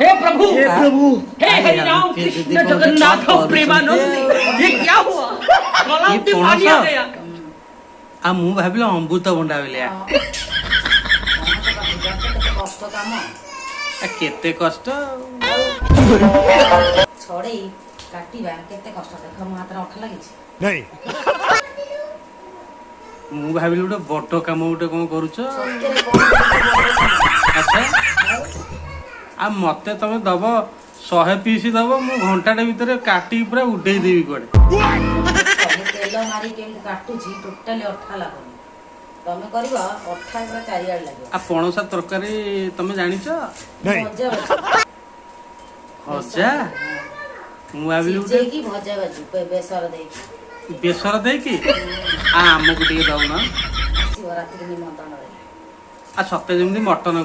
हे प्रभु हे प्रभु हे हरि राम कृष्ण जगन्नाथ प्रेमानंद ये क्या हुआ गला ये में पानी आ पणस? गया आ मु भाबिला अमृत भंडा बेलिया कष्ट काम आ केते कष्ट छड़े काटिबा केते कष्ट देख मो हाथ अठ लगी नहीं मु भाबिली गोटे बड़ काम गोटे कौन करुछ सत्ୟରେ अच्छा आ मते तमे दब 100 पीस दब मु घंटाटे भितर काटी पूरा उडे देवी कोड़े तेल मारी केमती काटुची टोटाली अठा लागुनी तमे करब अठा पूरा चारिआड़ लगे आ पणसा तरकारी तमे जानिछ नहीं भजा हजा मु भाबिली गोटे की भजा बाजू बेसर देकी बेसर देकी आ हमକୁ ଟିକେ दउना शिवरात्रि निमंत्रण आ सत्य जेमती मटन